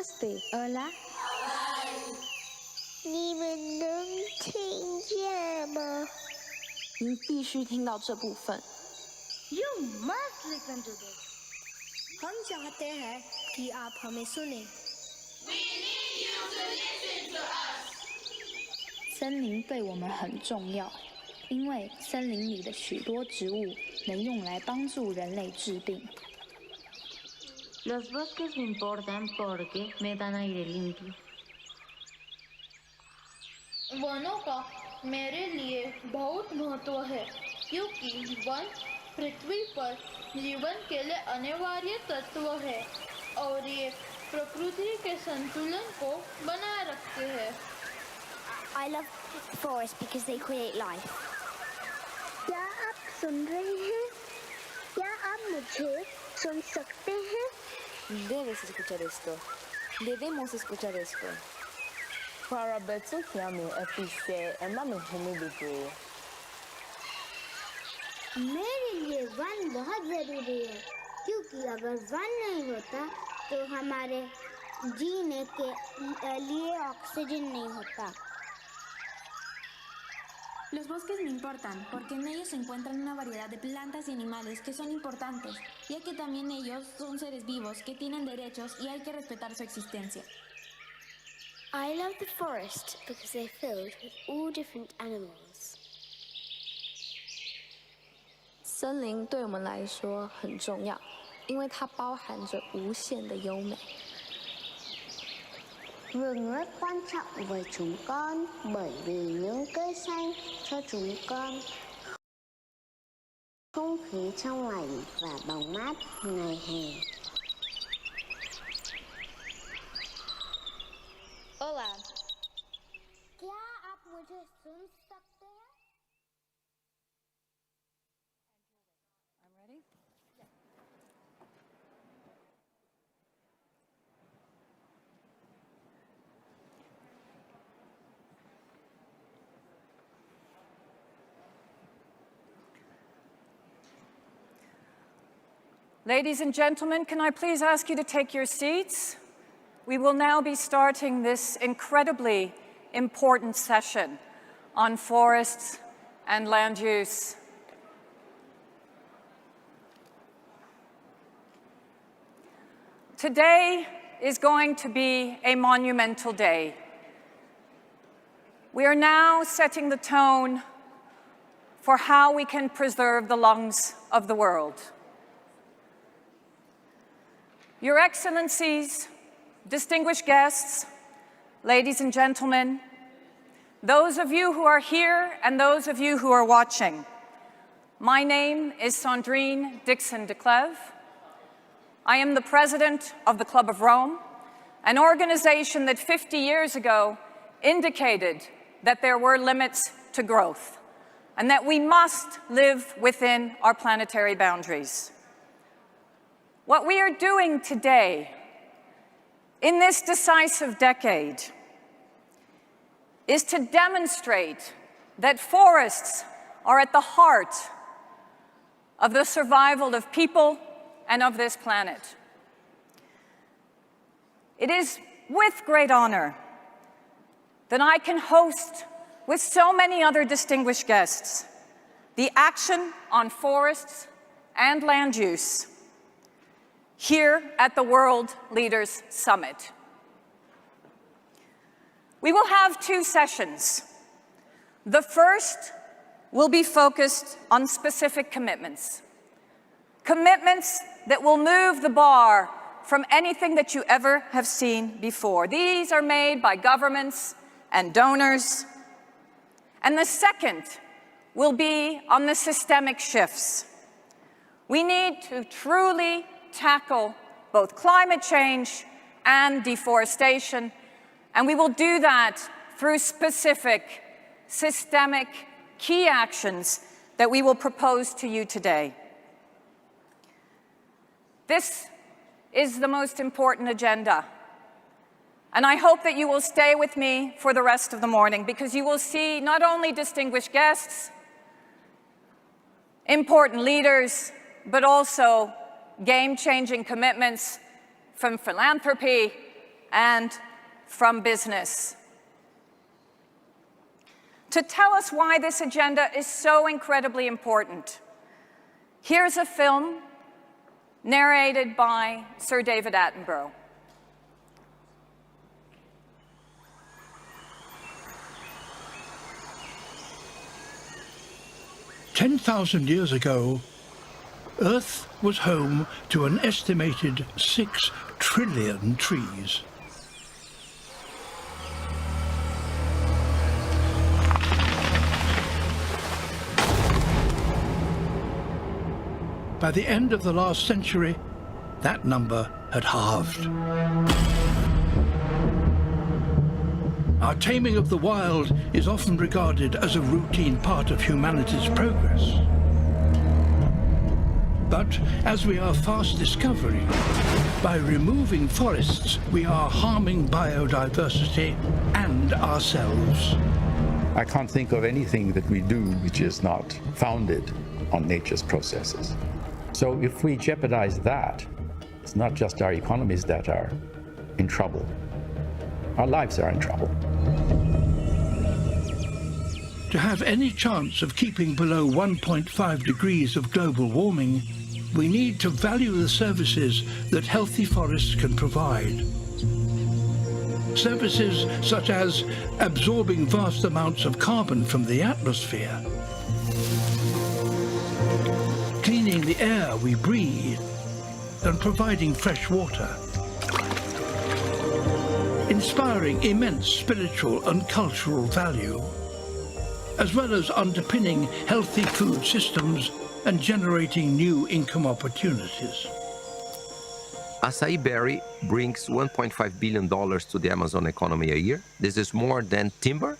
Namaste. Hola. 你们能听见吗？您必须听到这部分。 You must listen to this. हम चाहते हैं कि आप हमें सुने। We need you to listen to us. 森林对我们很重要，因为森林里的许多植物能用来帮助人类治病。 Los bosques me importan porque me dan aire limpio. वनों का मेरे लिए बहुत महत्व है क्योंकि वन पृथ्वी पर जीवन के लिए अनिवार्य तत्व है और ये प्रकृति के संतुलन को बनाए रखते हैं। I love forests because they create life. क्या आप सुन रहे हैं? क्या आप मुझे सुन सकते हैं? Debes escuchar esto. Debemos escuchar esto. Para बच्चों की हमें एपिसे एम्मा में घूमने देते। मेरे लिए वन बहुत ज़रूरी है क्योंकि अगर वन नहीं होता तो हमारे जीने के लिए ऑक्सीजन नहीं होता। Los bosques me importan porque en ellos se encuentran una variedad de plantas y animales que son importantes, ya que también ellos son seres vivos que tienen derechos y hay que respetar su existencia. I love the forest because they're filled with all different animals. 森林对我们来说很重要，因为它包含着无限的优美。 Vườn rất quan trọng với chúng con bởi vì những cây xanh cho chúng con không khí trong lành và bóng mát ngày hè. Hola. क्या आप मुझे सुन सकते हैं? I'm ready. Ladies and gentlemen, can I please ask you to take your seats? We will now be starting this incredibly important session on forests and land use. Today is going to be a monumental day. We are now setting the tone for how we can preserve the lungs of the world. Your Excellencies, distinguished guests, ladies and gentlemen, those of you who are here and those of you who are watching, my name is Sandrine Dixon de Clèves. I am the president of the Club of Rome, an organization that 50 years ago indicated that there were limits to growth and that we must live within our planetary boundaries. What we are doing today, in this decisive decade, is to demonstrate that forests are at the heart of the survival of people and of this planet. It is with great honor that I can host, with so many other distinguished guests, the Action on Forests and Land Use here at the World Leaders Summit. We will have two sessions. The first will be focused on specific commitments. Commitments that will move the bar from anything that you ever have seen before. These are made by governments and donors. And the second will be on the systemic shifts. We need to truly tackle both climate change and deforestation, and we will do that through specific, systemic, key actions that we will propose to you today. This is the most important agenda, and I hope that you will stay with me for the rest of the morning because you will see not only distinguished guests, important leaders, but also game-changing commitments from philanthropy and from business. To tell us why this agenda is so incredibly important, here's a film narrated by Sir David Attenborough. 10,000 years ago, Earth was home to an estimated 6 trillion trees. By the end of the last century, that number had halved. Our taming of the wild is often regarded as a routine part of humanity's progress. But, as we are fast discovering, by removing forests, we are harming biodiversity and ourselves. I can't think of anything that we do which is not founded on nature's processes. So if we jeopardize that, it's not just our economies that are in trouble. Our lives are in trouble. To have any chance of keeping below 1.5 degrees of global warming, we need to value the services that healthy forests can provide. Services such as absorbing vast amounts of carbon from the atmosphere, cleaning the air we breathe, and providing fresh water, inspiring immense spiritual and cultural value, as well as underpinning healthy food systems and generating new income opportunities. Acai berry brings $1.5 billion to the Amazon economy a year. This is more than timber.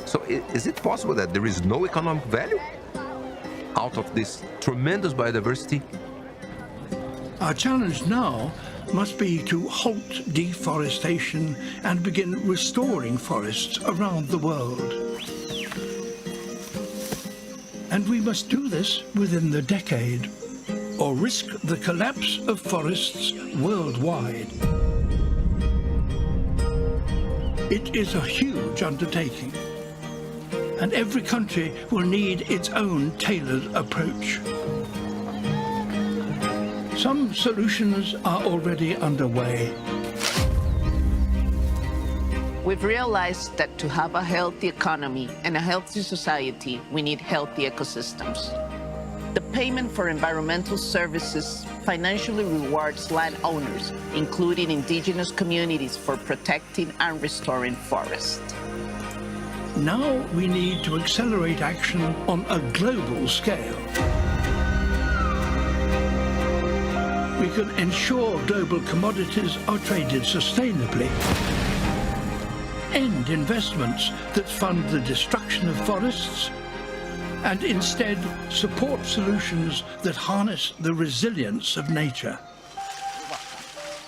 So is it possible that there is no economic value out of this tremendous biodiversity? Our challenge now must be to halt deforestation and begin restoring forests around the world. And we must do this within the decade, or risk the collapse of forests worldwide. It is a huge undertaking, and every country will need its own tailored approach. Some solutions are already underway. We've realized that to have a healthy economy and a healthy society, we need healthy ecosystems. The payment for environmental services financially rewards landowners, including indigenous communities, for protecting and restoring forests. Now we need to accelerate action on a global scale. We can ensure global commodities are traded sustainably, end investments that fund the destruction of forests, and instead support solutions that harness the resilience of nature.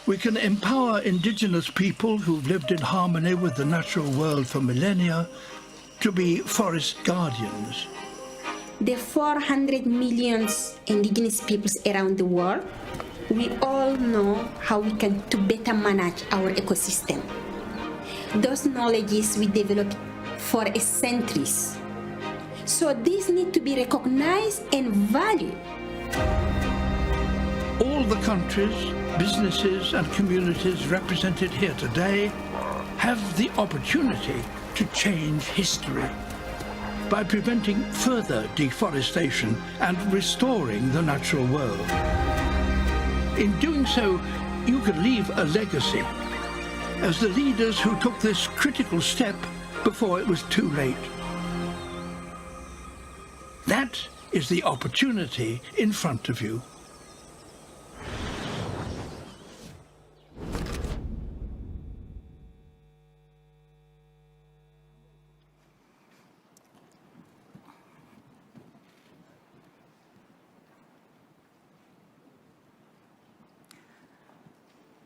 We can empower indigenous people who've lived in harmony with the natural world for millennia to be forest guardians. The 400 million indigenous peoples around the world, we all know how we can to better manage our ecosystem. Those knowledges we developed for centuries. So these need to be recognized and valued. All the countries, businesses and communities represented here today have the opportunity to change history by preventing further deforestation and restoring the natural world. In doing so, you can leave a legacy as the leaders who took this critical step before it was too late. That is the opportunity in front of you.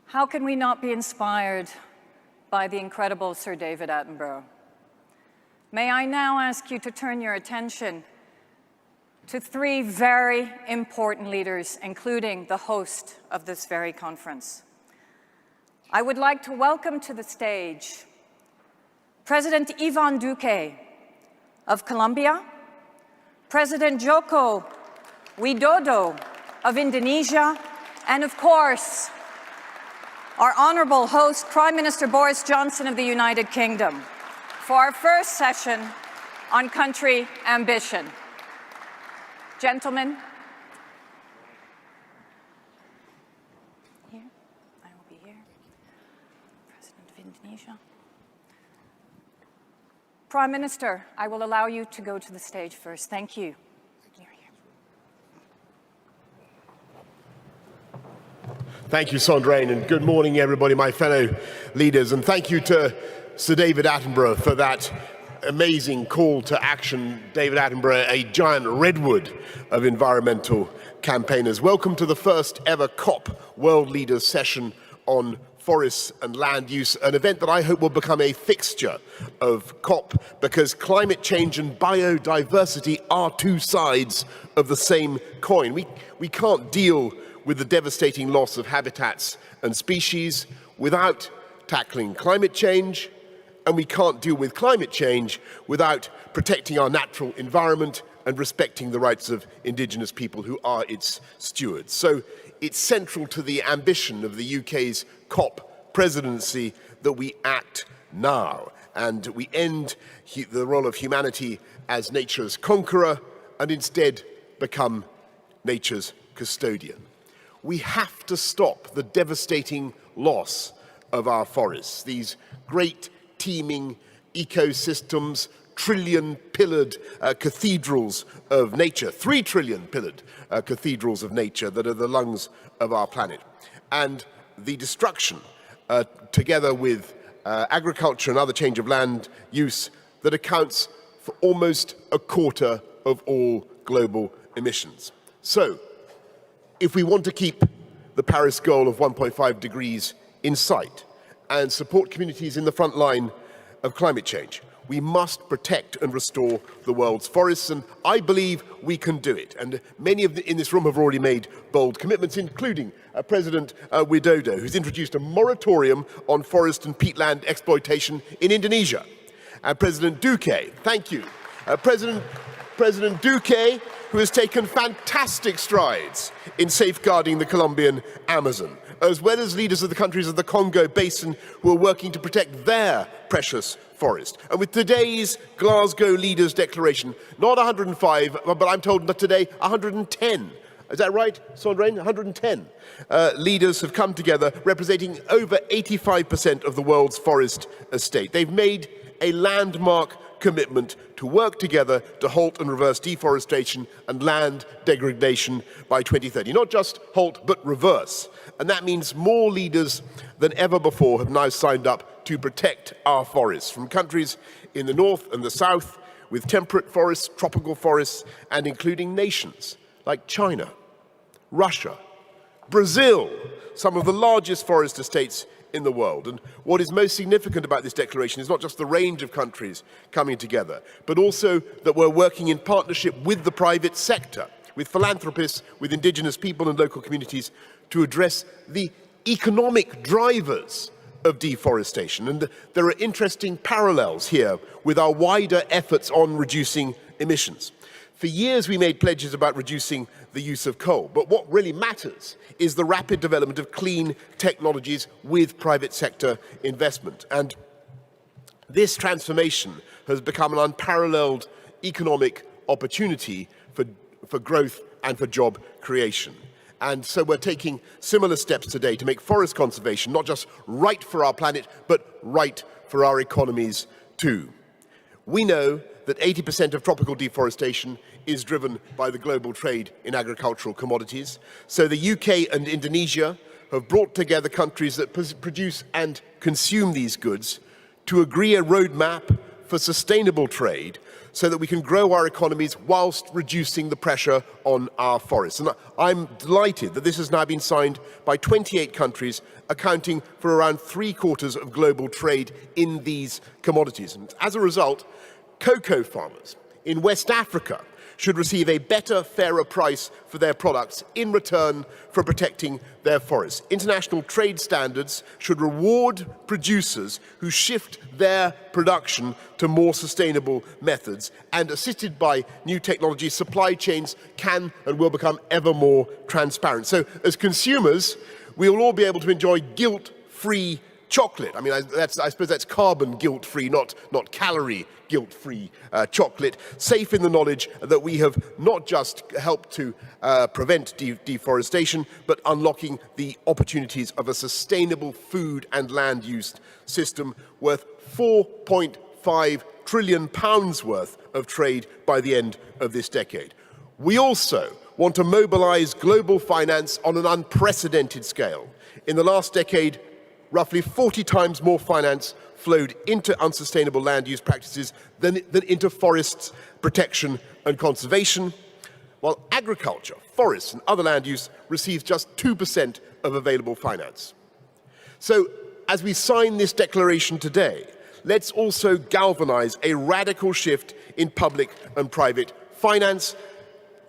How can we not be inspired by the incredible Sir David Attenborough? May I now ask you to turn your attention to 3 very important leaders, including the host of this very conference. I would like to welcome to the stage President Ivan Duque of Colombia, President Joko Widodo of Indonesia, and of course, our honorable host, Prime Minister Boris Johnson of the United Kingdom, for our first session on country ambition. Gentlemen, here, I will be here, President of Indonesia. Prime Minister, I will allow you to go to the stage first. Thank you. Thank you, Sandrine, and good morning, everybody, my fellow leaders. And thank you to Sir David Attenborough for that amazing call to action. David Attenborough, a giant redwood of environmental campaigners. Welcome to the first ever COP World Leaders Session on forests and land use, an event that I hope will become a fixture of COP, because climate change and biodiversity are two sides of the same coin. We can't deal with the devastating loss of habitats and species without tackling climate change, and we can't deal with climate change without protecting our natural environment and respecting the rights of indigenous people who are its stewards. So it's central to the ambition of the UK's COP presidency that we act now, and we end the role of humanity as nature's conqueror and instead become nature's custodian. We have to stop the devastating loss of our forests, these great teeming ecosystems, trillion-pillared cathedrals of nature, 3 trillion-pillared cathedrals of nature that are the lungs of our planet. And the destruction, together with agriculture and other change of land use, that accounts for almost a quarter of all global emissions. So, if we want to keep the Paris goal of 1.5 degrees in sight and support communities in the front line of climate change, we must protect and restore the world's forests, and I believe we can do it. And many in this room have already made bold commitments, including President Widodo, who's introduced a moratorium on forest and peatland exploitation in Indonesia. And President Duque, thank you. President Duque, who has taken fantastic strides in safeguarding the Colombian Amazon, as well as leaders of the countries of the Congo Basin who are working to protect their precious forest. And with today's Glasgow Leaders Declaration, not 105, but I'm told that today 110. Is that right, Sandrine? 110 leaders have come together representing over 85% of the world's forest estate. They've made a landmark commitment to work together to halt and reverse deforestation and land degradation by 2030. Not just halt, but reverse. And that means more leaders than ever before have now signed up to protect our forests, from countries in the north and the south with temperate forests, tropical forests, and including nations like China, Russia, Brazil, some of the largest forest estates in the world. And what is most significant about this declaration is not just the range of countries coming together, but also that we're working in partnership with the private sector, with philanthropists, with indigenous people and local communities to address the economic drivers of deforestation. And there are interesting parallels here with our wider efforts on reducing emissions. For years we made pledges about reducing the use of coal, but what really matters is the rapid development of clean technologies with private sector investment. And this transformation has become an unparalleled economic opportunity for growth and for job creation. And so we're taking similar steps today to make forest conservation not just right for our planet, but right for our economies too. We know that 80% of tropical deforestation is driven by the global trade in agricultural commodities. So the UK and Indonesia have brought together countries that produce and consume these goods to agree a roadmap for sustainable trade so that we can grow our economies whilst reducing the pressure on our forests. And I'm delighted that this has now been signed by 28 countries, accounting for around 3/4 of global trade in these commodities. And as a result, cocoa farmers in West Africa should receive a better, fairer price for their products in return for protecting their forests. International trade standards should reward producers who shift their production to more sustainable methods, and assisted by new technology, supply chains can and will become ever more transparent. So as consumers, we will all be able to enjoy guilt-free chocolate. I mean, I suppose that's carbon guilt-free, not calorie guilt-free chocolate, safe in the knowledge that we have not just helped to prevent deforestation, but unlocking the opportunities of a sustainable food and land use system worth £4.5 trillion worth of trade by the end of this decade. We also want to mobilize global finance on an unprecedented scale. In the last decade, roughly 40 times more finance flowed into unsustainable land use practices than into forests protection and conservation, while agriculture, forests and other land use receives just 2% of available finance. So as we sign this declaration today, let's also galvanize a radical shift in public and private finance.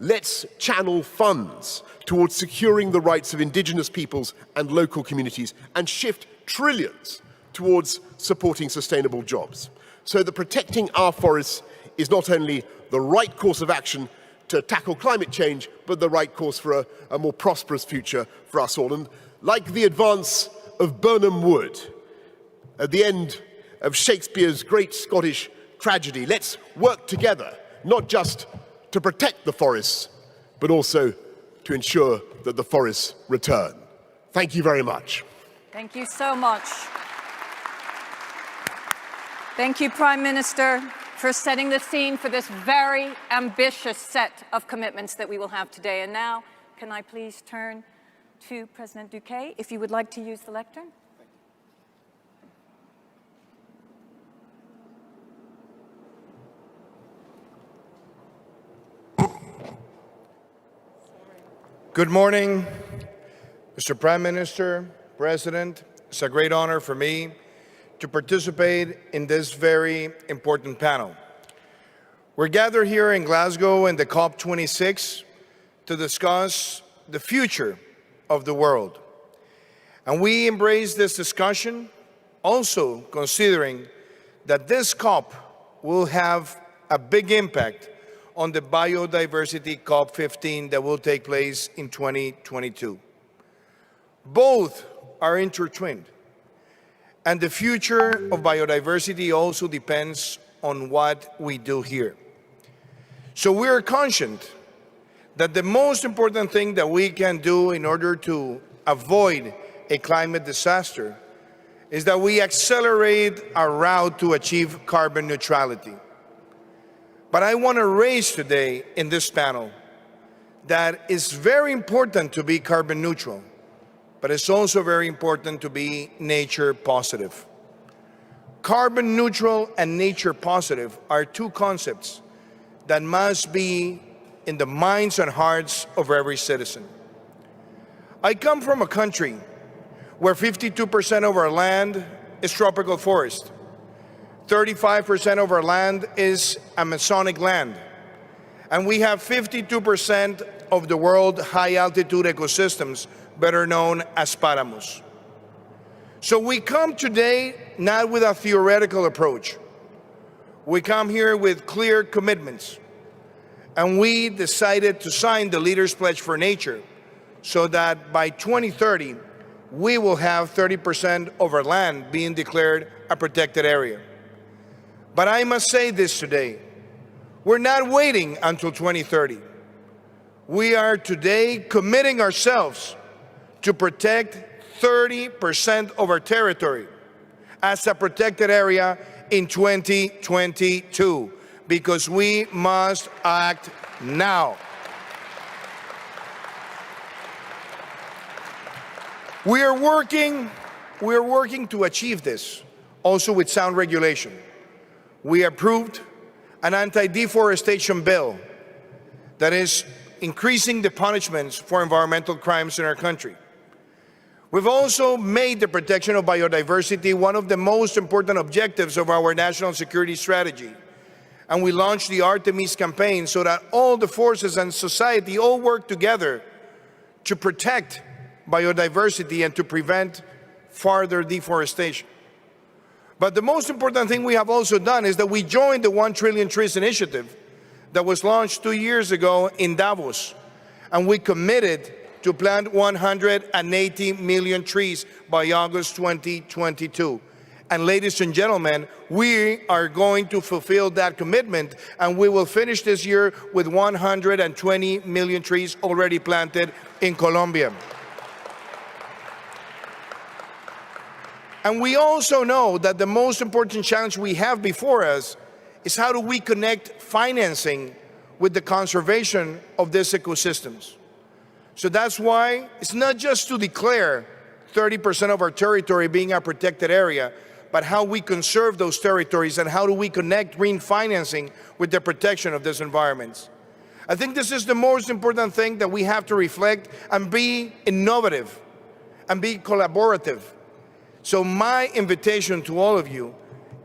Let's channel funds towards securing the rights of indigenous peoples and local communities, and shift trillions towards supporting sustainable jobs, so that protecting our forests is not only the right course of action to tackle climate change, but the right course for a more prosperous future for us all. And like the advance of Birnam Wood at the end of Shakespeare's great Scottish tragedy, let's work together, not just to protect the forests, but also to ensure that the forests return. Thank you very much. Thank you so much. Thank you, Prime Minister, for setting the scene for this very ambitious set of commitments that we will have today. And now, can I please turn to President Duque, if you would like to use the lectern? Good morning, Mr. Prime Minister, President. It's a great honor for me to participate in this very important panel. We're gathered here in Glasgow in the COP26 to discuss the future of the world. And we embrace this discussion also considering that this COP will have a big impact on the biodiversity COP15 that will take place in 2022. Both are intertwined. And the future of biodiversity also depends on what we do here. So we're conscious that the most important thing that we can do in order to avoid a climate disaster is that we accelerate our route to achieve carbon neutrality. But I want to raise today in this panel that it's very important to be carbon neutral, but it's also very important to be nature positive. Carbon neutral and nature positive are two concepts that must be in the minds and hearts of every citizen. I come from a country where 52% of our land is tropical forest. 35% of our land is Amazonic land. And we have 52% of the world's high-altitude ecosystems, better known as páramos. So we come today not with a theoretical approach. We come here with clear commitments. And we decided to sign the Leaders' Pledge for Nature so that by 2030, we will have 30% of our land being declared a protected area. But I must say this today, we're not waiting until 2030. We are today committing ourselves to protect 30% of our territory as a protected area in 2022, because we must act now. We are working to achieve this, also with sound regulation. We approved an anti-deforestation bill that is increasing the punishments for environmental crimes in our country. We've also made the protection of biodiversity one of the most important objectives of our national security strategy. And we launched the Artemis campaign so that all the forces and society all work together to protect biodiversity and to prevent further deforestation. But the most important thing we have also done is that we joined the 1 Trillion Trees Initiative that was launched 2 years ago in Davos. And we committed to plant 180 million trees by August 2022. And ladies and gentlemen, we are going to fulfill that commitment, and we will finish this year with 120 million trees already planted in Colombia. And we also know that the most important challenge we have before us is how do we connect financing with the conservation of these ecosystems. So that's why it's not just to declare 30% of our territory being a protected area, but how we conserve those territories and how do we connect green financing with the protection of these environments. I think this is the most important thing that we have to reflect and be innovative and be collaborative. So my invitation to all of you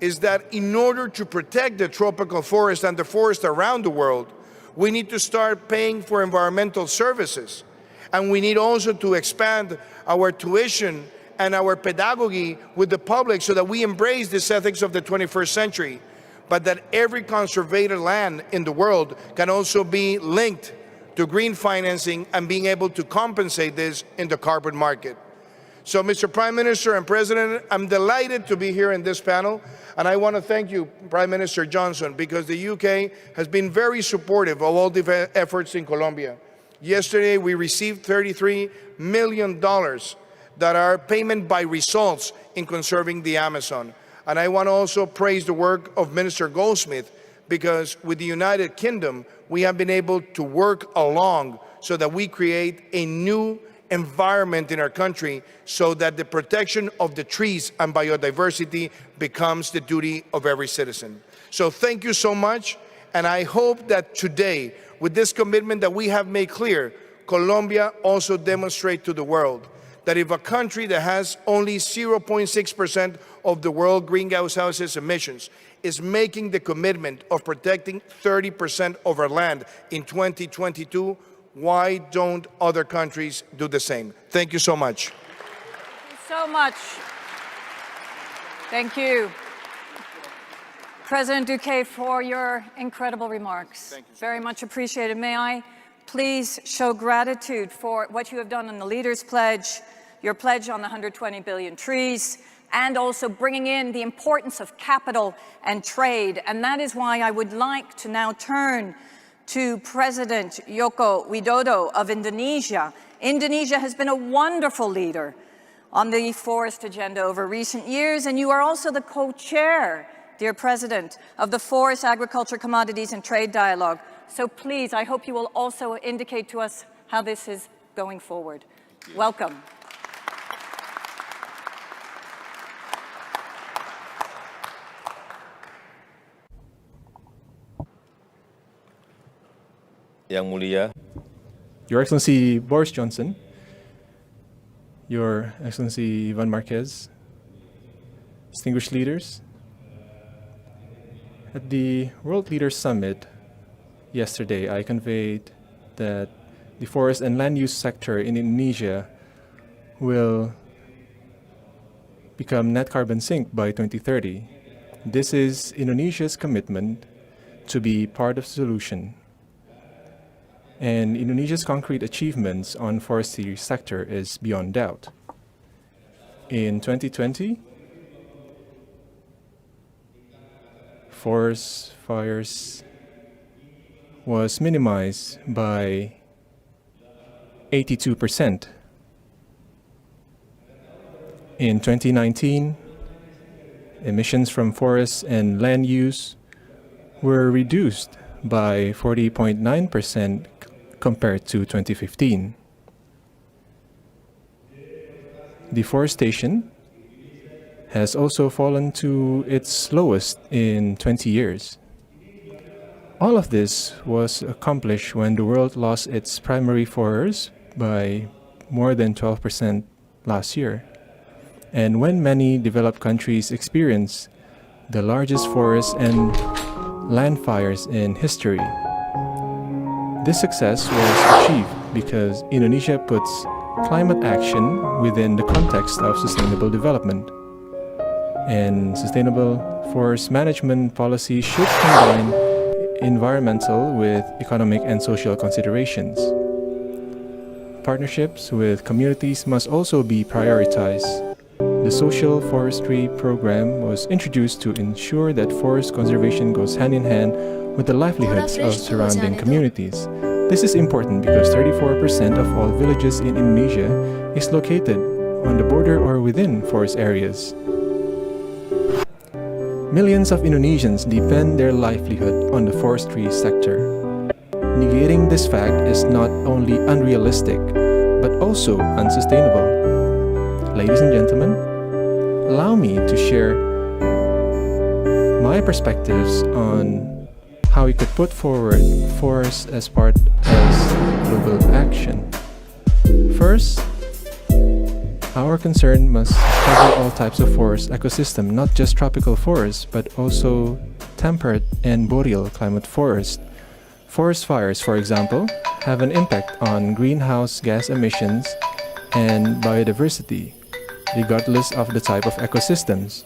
is that in order to protect the tropical forest and the forest around the world, we need to start paying for environmental services. And we need also to expand our tuition and our pedagogy with the public so that we embrace this ethics of the 21st century, but that every conservated land in the world can also be linked to green financing and being able to compensate this in the carbon market. So, Mr. Prime Minister and President, I'm delighted to be here in this panel, and I want to thank you, Prime Minister Johnson, because the UK has been very supportive of all the efforts in Colombia. Yesterday, we received $33 million that are payment by results in conserving the Amazon. And I want to also praise the work of Minister Goldsmith, because with the United Kingdom, we have been able to work along so that we create a new environment in our country so that the protection of the trees and biodiversity becomes the duty of every citizen. So thank you so much, and I hope that today, with this commitment that we have made clear, Colombia also demonstrates to the world that if a country that has only 0.6% of the world greenhouse gases emissions is making the commitment of protecting 30% of our land in 2022, why don't other countries do the same? Thank you so much. Thank you so much. Thank you, President Duque, for your incredible remarks. Thank you so Very much appreciated. May I please show gratitude for what you have done on the Leaders' Pledge, your pledge on the 120 billion trees, and also bringing in the importance of capital and trade. And that is why I would like to now turn to President Joko Widodo of Indonesia. Indonesia has been a wonderful leader on the forest agenda over recent years, and you are also the co-chair, dear President, of the Forest, Agriculture, Commodities and Trade Dialogue. So please, I hope you will also indicate to us how this is going forward. Welcome. Yang Mulia, Your Excellency Boris Johnson, Your Excellency Ivan Marquez, distinguished leaders, at the World Leaders Summit yesterday, I conveyed that the forest and land use sector in Indonesia will become net carbon sink by 2030. This is Indonesia's commitment to be part of the solution. And Indonesia's concrete achievements on forestry sector is beyond doubt. In 2020, forest fires was minimized by 82%. In 2019, emissions from forests and land use were reduced by 40.9% compared to 2015. Deforestation has also fallen to its lowest in 20 years. All of this was accomplished when the world lost its primary forests by more than 12% last year, and when many developed countries experienced the largest forest and land fires in history. This success was achieved because Indonesia puts climate action within the context of sustainable development. And sustainable forest management policy should combine environmental with economic and social considerations. Partnerships with communities must also be prioritized. The social forestry program was introduced to ensure that forest conservation goes hand in hand with the livelihoods of surrounding communities. This is important because 34% of all villages in Indonesia is located on the border or within forest areas. Millions of Indonesians depend their livelihood on the forestry sector. Negating this fact is not only unrealistic, but also unsustainable. Ladies and gentlemen, allow me to share my perspectives on how we could put forward forests as part of global action. First, our concern must cover all types of forest ecosystem, not just tropical forests, but also temperate and boreal climate forests. Forest fires, for example, have an impact on greenhouse gas emissions and biodiversity, regardless of the type of ecosystems.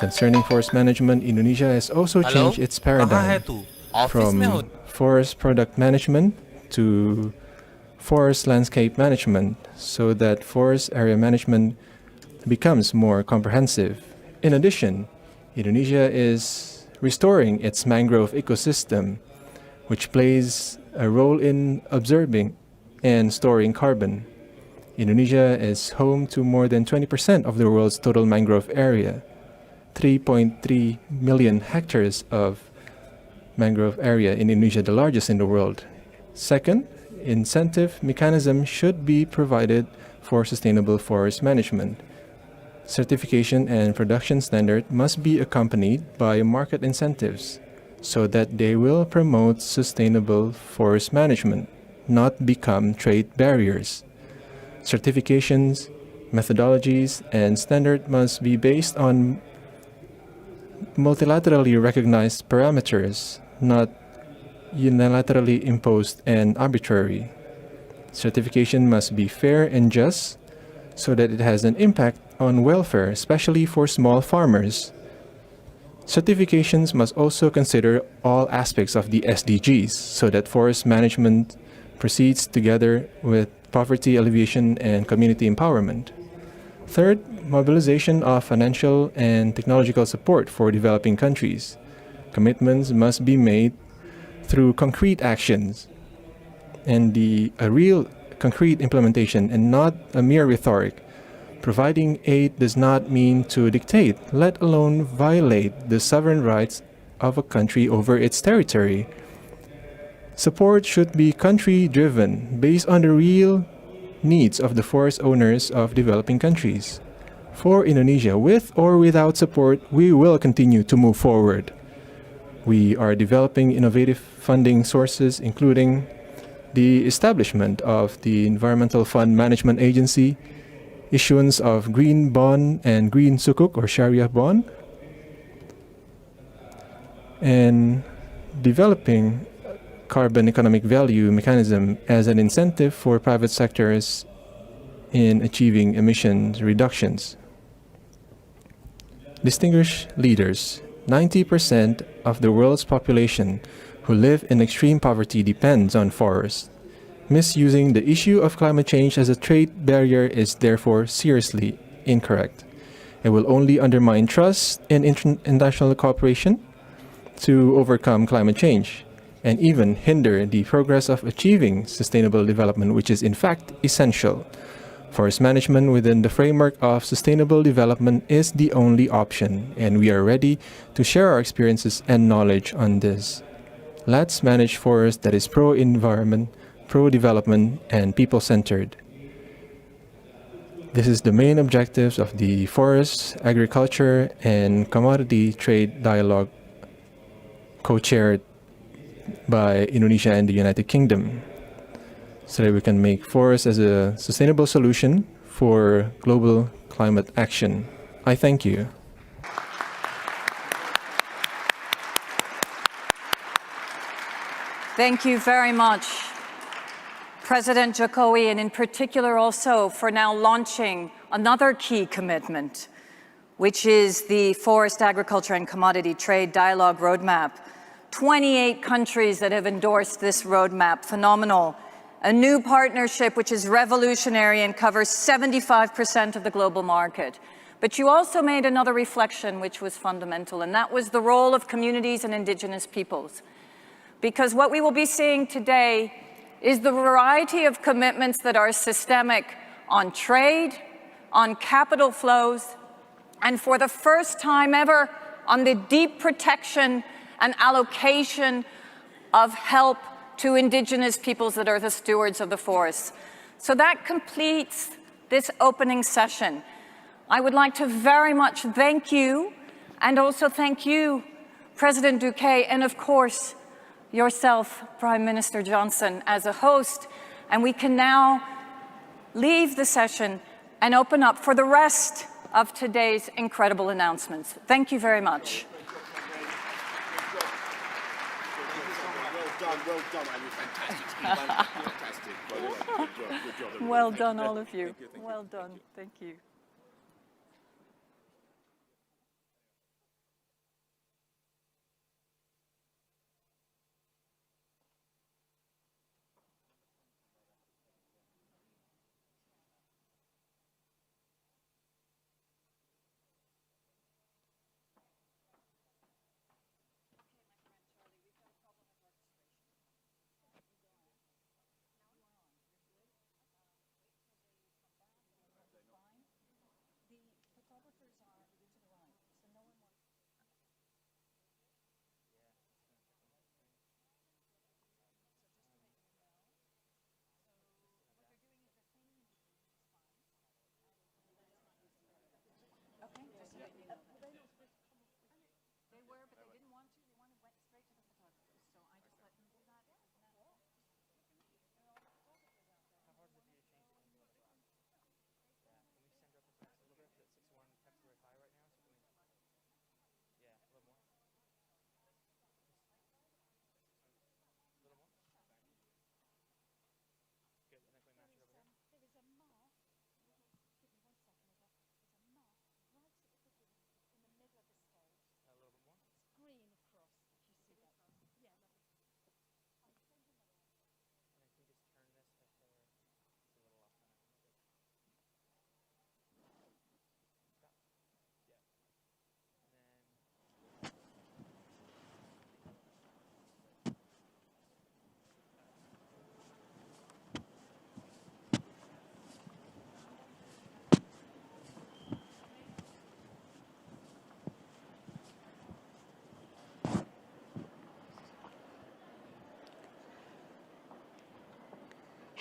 Concerning forest management, Indonesia has also changed its paradigm from forest product management to forest landscape management so that forest area management becomes more comprehensive. In addition, Indonesia is restoring its mangrove ecosystem, which plays a role in absorbing and storing carbon. Indonesia is home to more than 20% of the world's total mangrove area, 3.3 million hectares of mangrove area in Indonesia, the largest in the world. Second, incentive mechanism should be provided for sustainable forest management. Certification and production standard must be accompanied by market incentives so that they will promote sustainable forest management, not become trade barriers. Certifications, methodologies, and standard must be based on multilaterally recognized parameters, not unilaterally imposed and arbitrary. Certification must be fair and just so that it has an impact on welfare, especially for small farmers. Certifications must also consider all aspects of the SDGs so that forest management proceeds together with poverty alleviation and community empowerment. Third, mobilization of financial and technological support for developing countries. Commitments must be made through concrete actions and a real concrete implementation and not a mere rhetoric. Providing aid does not mean to dictate, let alone violate the sovereign rights of a country over its territory. Support should be country-driven, based on the real needs of the forest owners of developing countries. For Indonesia, with or without support, we will continue to move forward. We are developing innovative funding sources, including the establishment of the Environmental Fund Management Agency, issuance of green bond and green sukuk or Sharia bond, and developing carbon economic value mechanism as an incentive for private sectors in achieving emissions reductions. Distinguished leaders, 90% of the world's population who live in extreme poverty depends on forests. Misusing the issue of climate change as a trade barrier is therefore seriously incorrect. It will only undermine trust in international cooperation to overcome climate change and even hinder the progress of achieving sustainable development, which is in fact essential. Forest management within the framework of sustainable development is the only option, and we are ready to share our experiences and knowledge on this. Let's manage forests that is pro-environment, pro-development, and people-centered. This is the main objectives of the Forest, Agriculture, and Commodity Trade Dialogue co-chaired by Indonesia and the United Kingdom, so that we can make forests as a sustainable solution for global climate action. I thank you. Thank you very much, President Jokowi, and in particular also for now launching another key commitment, which is the Forest, Agriculture and Commodity Trade Dialogue Roadmap. 28 countries that have endorsed this roadmap, phenomenal. A new partnership which is revolutionary and covers 75% of the global market. But you also made another reflection which was fundamental, and that was the role of communities and indigenous peoples. Because what we will be seeing today is the variety of commitments that are systemic on trade, on capital flows, and for the first time ever, on the deep protection and allocation of help to indigenous peoples that are the stewards of the forests. So that completes this opening session. I would like to very much thank you, and also thank you, President Duque, and of course, yourself, Prime Minister Johnson, as a host. And we can now leave the session and open up for the rest of today's incredible announcements. Thank you very much. Well done, Annie. Fantastic. Good job. Well done, all of you. Well done. Thank you.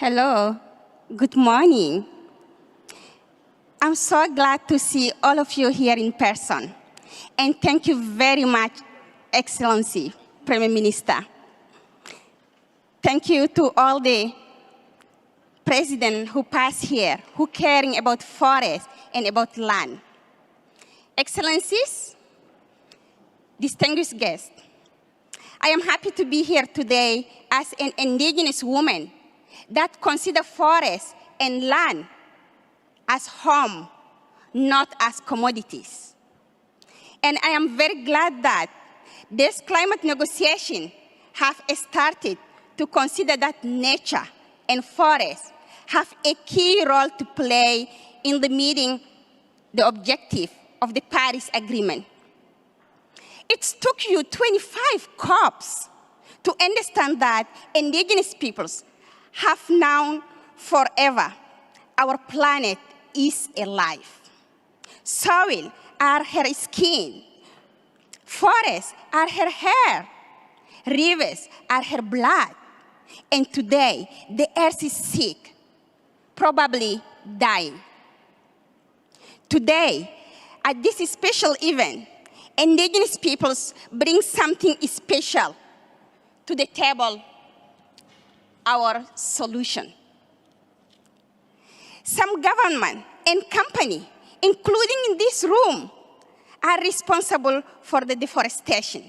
Hello, good morning. I'm so glad to see all of you here in person. And thank you very much, Excellency, Prime Minister. Thank you to all the presidents who pass here, who caring about forest and about land. Excellencies, distinguished guests, I am happy to be here today as an indigenous woman that consider forest and land as home, not as commodities. And I am very glad that this climate negotiation have started to consider that nature and forest have a key role to play in the meeting the objective of the Paris Agreement. It took you 25 COPs to understand that indigenous peoples have known forever our planet is alive. Soil are her skin. Forests are her hair. Rivers are her blood. And today, the earth is sick, probably dying. Today, at this special event, indigenous peoples bring something special to the table, our solution. Some government and company, including in this room, are responsible for the deforestation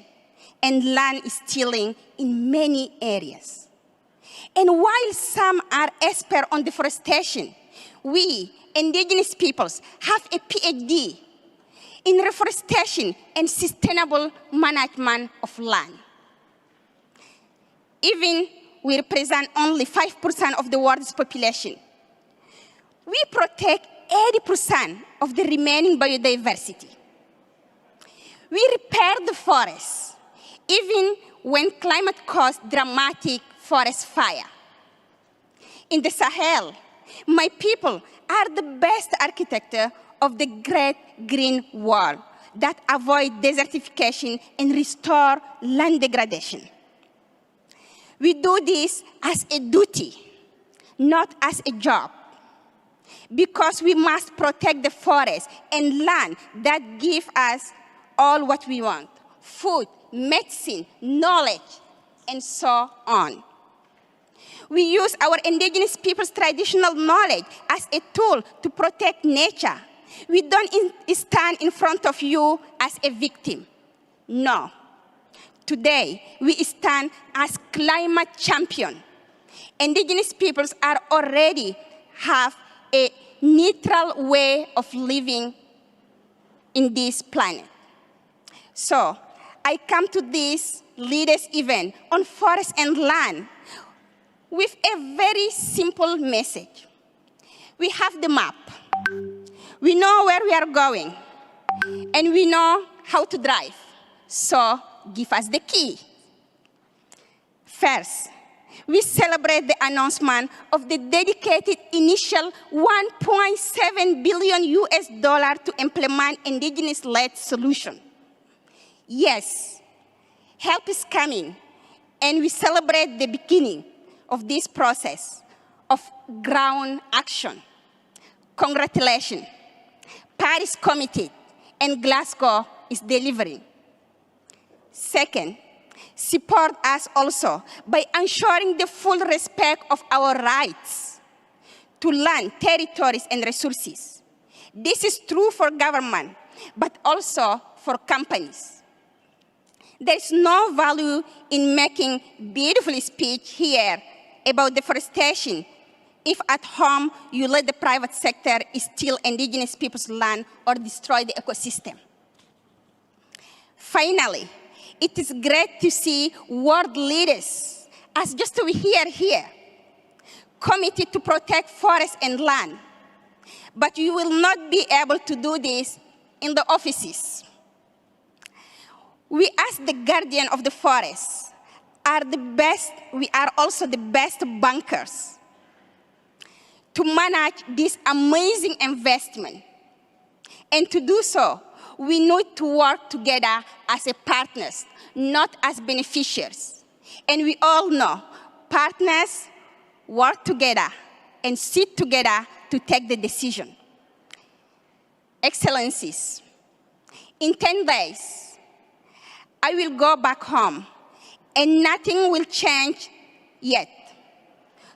and land stealing in many areas. And while some are experts on deforestation, we, indigenous peoples, have a PhD in reforestation and sustainable management of land. Even we represent only 5% of the world's population. We protect 80% of the remaining biodiversity. We repair the forests, even when climate causes dramatic forest fire. In the Sahel, my people are the best architects of the Great Green Wall that avoid desertification and restore land degradation. We do this as a duty, not as a job, because we must protect the forest and land that give us all what we want: food, medicine, knowledge, and so on. We use our indigenous people's traditional knowledge as a tool to protect nature. We don't stand in front of you as a victim. No. Today, we stand as climate champion. Indigenous peoples are already have a neutral way of living in this planet. So, I come to this leaders event on forest and land with a very simple message. We have the map. We know where we are going, and we know how to drive. So, give us the key. First, we celebrate the announcement of the dedicated initial $1.7 billion to implement indigenous-led solution. Yes, help is coming, and we celebrate the beginning of this process of ground action. Congratulations. Paris committed, and Glasgow is delivering. Second, support us also by ensuring the full respect of our rights to land, territories, and resources. This is true for government, but also for companies. There is no value in making beautiful speech here about deforestation if at home you let the private sector steal indigenous people's land or destroy the ecosystem. Finally, it is great to see world leaders, as just we hear here, committed to protect forests and land. But you will not be able to do this in the offices. We, as the guardian of the forest, we are also the best bankers to manage this amazing investment. And to do so, we need to work together as partners, not as beneficiaries. And we all know partners work together and sit together to take the decision. Excellencies, in 10 days, I will go back home, and nothing will change yet.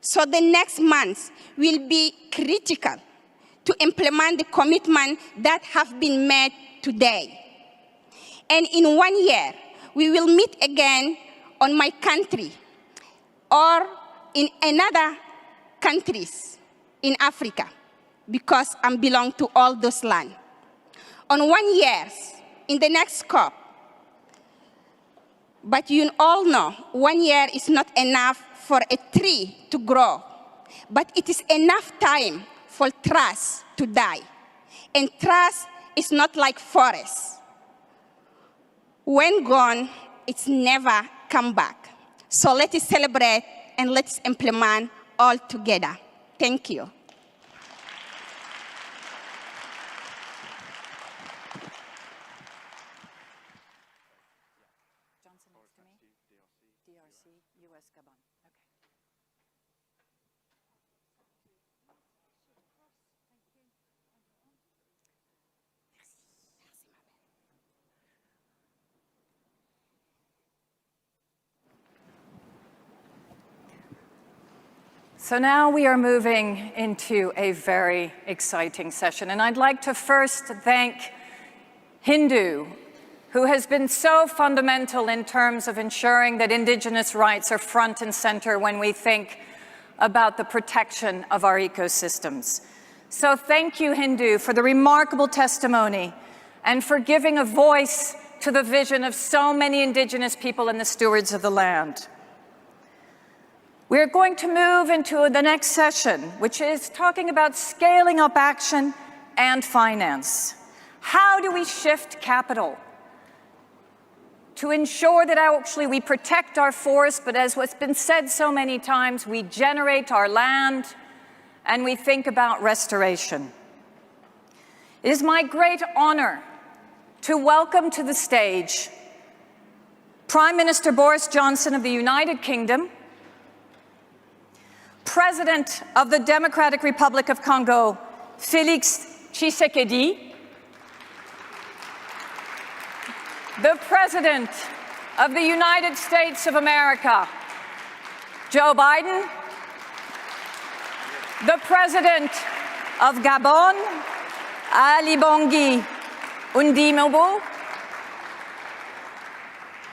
So the next months will be critical to implement the commitment that have been made today. And in 1 year, we will meet again on my country or in another countries in Africa, because I belong to all those lands. On 1 year, in the next COP, but you all know 1 year is not enough for a tree to grow, but it is enough time for trust to die. And trust is not like forest. When gone, it's never come back. So let us celebrate and let's implement all together. Thank you. US, Gabon. Okay. So now we are moving into a very exciting session, and I'd like to first thank Hindu, who has been so fundamental in terms of ensuring that Indigenous rights are front and center when we think about the protection of our ecosystems. So thank you, Hindu, for the remarkable testimony and for giving a voice to the vision of so many Indigenous people and the stewards of the land. We're going to move into the next session, which is talking about scaling up action and finance. How do we shift capital to ensure that actually we protect our forests, but as what's been said so many times, we generate our land and we think about restoration? It is my great honor to welcome to the stage Prime Minister Boris Johnson of the United Kingdom, President of the Democratic Republic of Congo, Félix Tshisekedi, the President of the United States of America, Joe Biden, the President of Gabon, Ali Bongo Ondimba.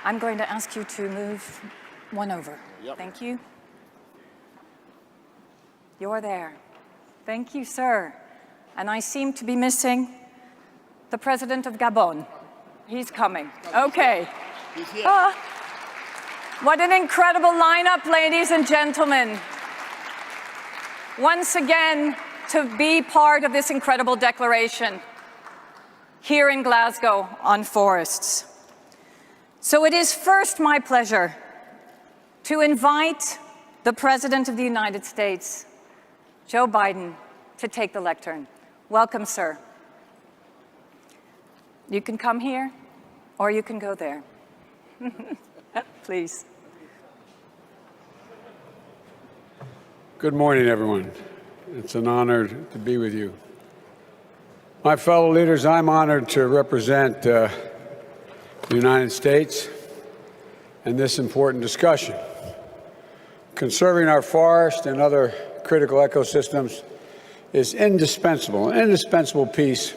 I'm going to ask you to move one over. Yep. Thank you. You're there. Thank you, sir. And I seem to be missing the President of Gabon. He's coming. Okay. He's here. What an incredible lineup, ladies and gentlemen. Once again, to be part of this incredible declaration here in Glasgow on forests. So it is first my pleasure to invite the President of the United States, Joe Biden, to take the lectern. Welcome, sir. You can come here, or you can go there. Please. Good morning, everyone. It's an honor to be with you. My fellow leaders, I'm honored to represent the United States in this important discussion. Conserving our forest and other critical ecosystems is indispensable, an indispensable piece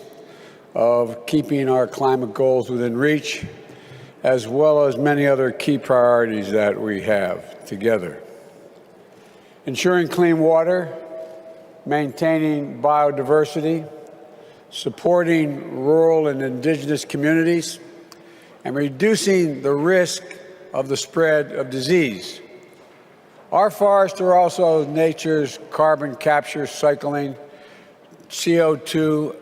of keeping our climate goals within reach, as well as many other key priorities that we have together. Ensuring clean water, maintaining biodiversity, supporting rural and indigenous communities, and reducing the risk of the spread of disease. Our forests are also nature's carbon capture, cycling CO2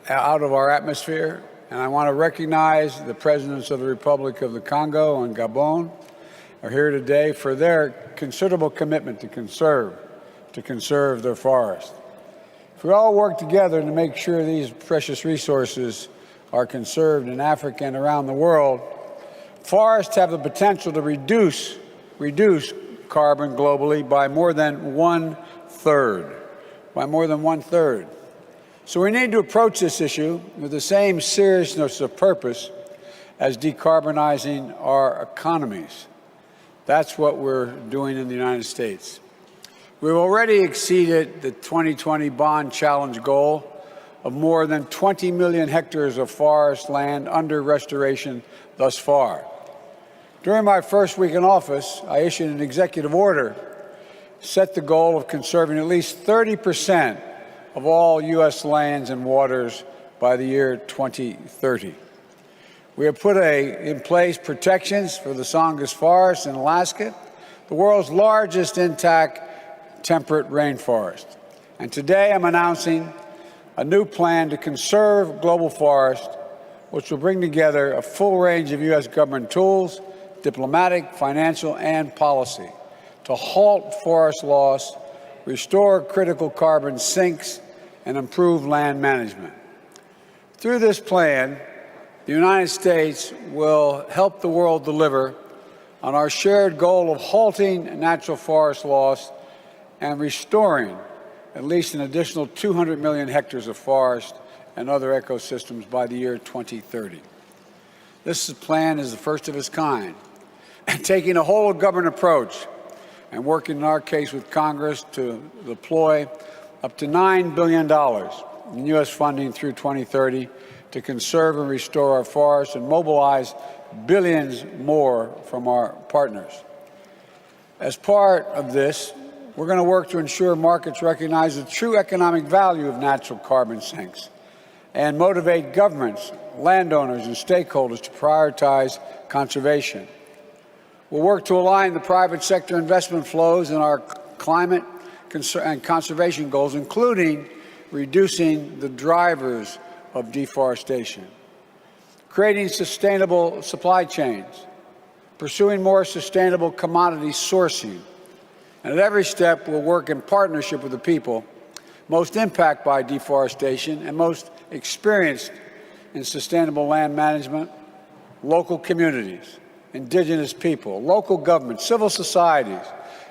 out of our atmosphere. And I want to recognize the presidents of the Republic of the Congo and Gabon are here today for their considerable commitment to conserve their forest. If we all work together to make sure these precious resources are conserved in Africa and around the world, forests have the potential to reduce carbon globally by more than one-third. So we need to approach this issue with the same seriousness of purpose as decarbonizing our economies. That's what we're doing in the United States. We've already exceeded the 2020 bond challenge goal of more than 20 million hectares of forest land under restoration thus far. During my first week in office, I issued an executive order, set the goal of conserving at least 30% of all U.S. lands and waters by the year 2030. We have put in place protections for the Songus Forest in Alaska, the world's largest intact temperate rainforest. And today I'm announcing a new plan to conserve global forest, which will bring together a full range of U.S. government tools, diplomatic, financial, and policy, to halt forest loss, restore critical carbon sinks, and improve land management. Through this plan, the United States will help the world deliver on our shared goal of halting natural forest loss and restoring at least an additional 200 million hectares of forest and other ecosystems by the year 2030. This plan is the first of its kind, taking a whole-of-government approach and working in our case with Congress to deploy up to $9 billion in U.S. funding through 2030 to conserve and restore our forests and mobilize billions more from our partners. As part of this, we're going to work to ensure markets recognize the true economic value of natural carbon sinks and motivate governments, landowners, and stakeholders to prioritize conservation. We'll work to align the private sector investment flows in our climate and conservation goals, including reducing the drivers of deforestation, creating sustainable supply chains, pursuing more sustainable commodity sourcing. And at every step, we'll work in partnership with the people most impacted by deforestation and most experienced in sustainable land management, local communities, indigenous people, local governments, civil societies,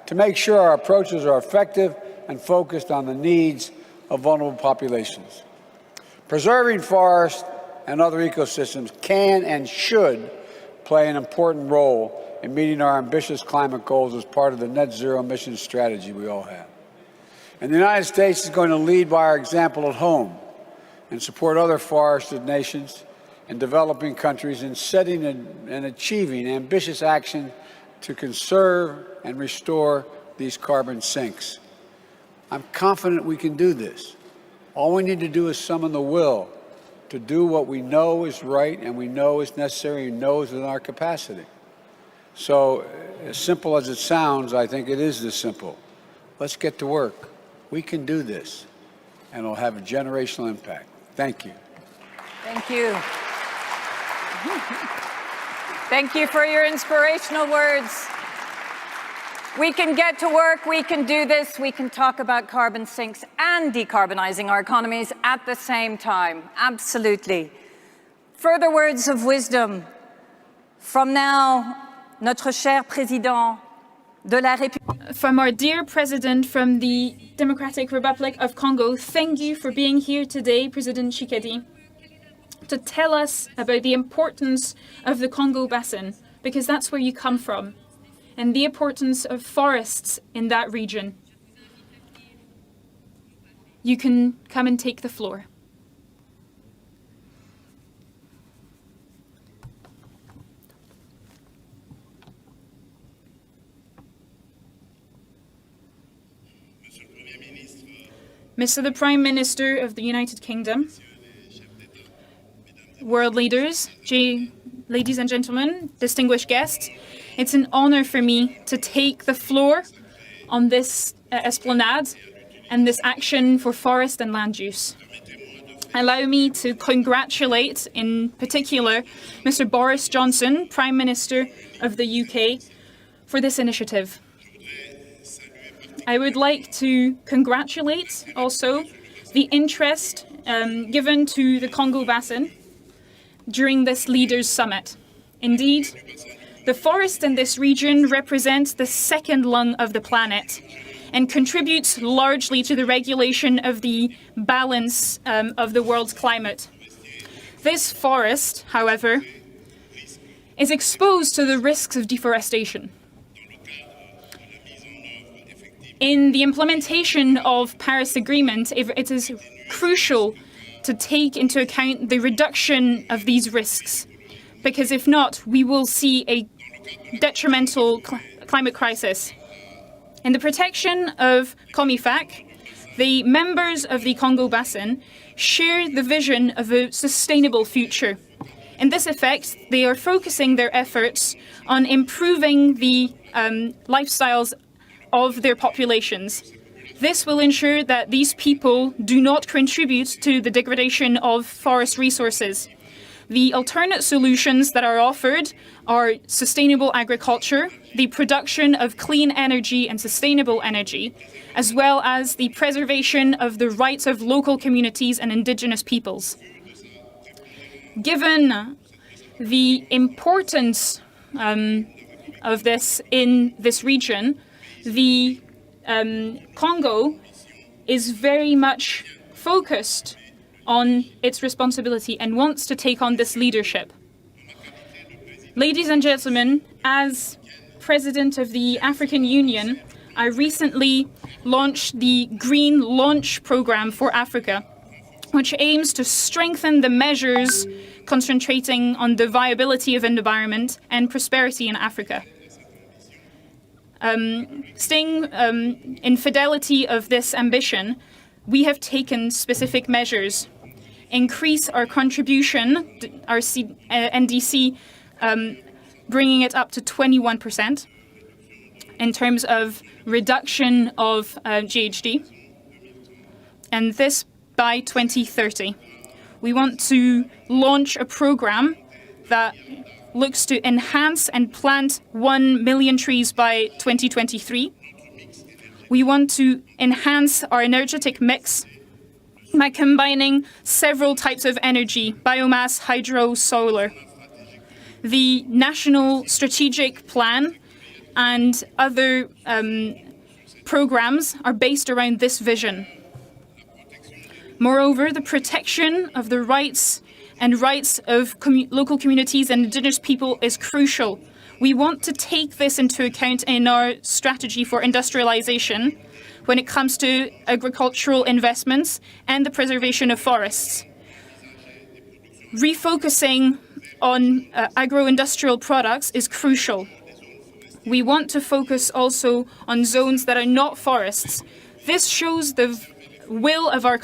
to make sure our approaches are effective and focused on the needs of vulnerable populations. Preserving forests and other ecosystems can and should play an important role in meeting our ambitious climate goals as part of the net zero emissions strategy we all have. And the United States is going to lead by our example at home and support other forested nations and developing countries in setting and achieving ambitious action to conserve and restore these carbon sinks. I'm confident we can do this. All we need to do is summon the will to do what we know is right and we know is necessary and know is within our capacity. So, as simple as it sounds, I think it is this simple. Let's get to work. We can do this, and it'll have a generational impact. Thank you. Thank you. Thank you for your inspirational words. We can get to work, we can do this, we can talk about carbon sinks and decarbonizing our economies at the same time. Absolutely. Further words of wisdom from now, notre cher président de la République. From our dear president from the Democratic Republic of Congo, thank you for being here today, President Tshisekedi, to tell us about the importance of the Congo Basin, because that's where you come from, and the importance of forests in that region. You can come and take the floor. Mr. the Prime Minister of the United Kingdom, world leaders, ladies and gentlemen, distinguished guests, it's an honor for me to take the floor on this esplanade and this action for forest and land use. Allow me to congratulate, in particular, Mr. Boris Johnson, Prime Minister of the UK, for this initiative. I would like to congratulate also the interest given to the Congo Basin during this Leaders' Summit. Indeed, the forests in this region represent the second lung of the planet and contributes largely to the regulation of the balance of the world's climate. This forest, however, is exposed to the risks of deforestation. In the implementation of Paris Agreement, it is crucial to take into account the reduction of these risks, because if not, we will see a detrimental climate crisis. In the protection of COMIFAC, the members of the Congo Basin share the vision of a sustainable future. In this effect, they are focusing their efforts on improving the lifestyles of their populations. This will ensure that these people do not contribute to the degradation of forest resources. The alternate solutions that are offered are sustainable agriculture, the production of clean energy and sustainable energy, as well as the preservation of the rights of local communities and indigenous peoples. Given the importance of this in this region, the Congo is very much focused on its responsibility and wants to take on this leadership. Ladies and gentlemen, as President of the African Union, I recently launched the Green Launch Program for Africa, which aims to strengthen the measures concentrating on the viability of the environment and prosperity in Africa. Staying in fidelity of this ambition, we have taken specific measures. Increase our contribution, our NDC, bringing it up to 21% in terms of reduction of GHG, and this by 2030. We want to launch a program that looks to enhance and plant 1 million trees by 2023. We want to enhance our energetic mix by combining several types of energy, biomass, hydro, solar. The National Strategic Plan and other programs are based around this vision. Moreover, the protection of the rights of local communities and indigenous people is crucial. We want to take this into account in our strategy for industrialization when it comes to agricultural investments and the preservation of forests. Refocusing on agro-industrial products is crucial. We want to focus also on zones that are not forests. This shows the will of our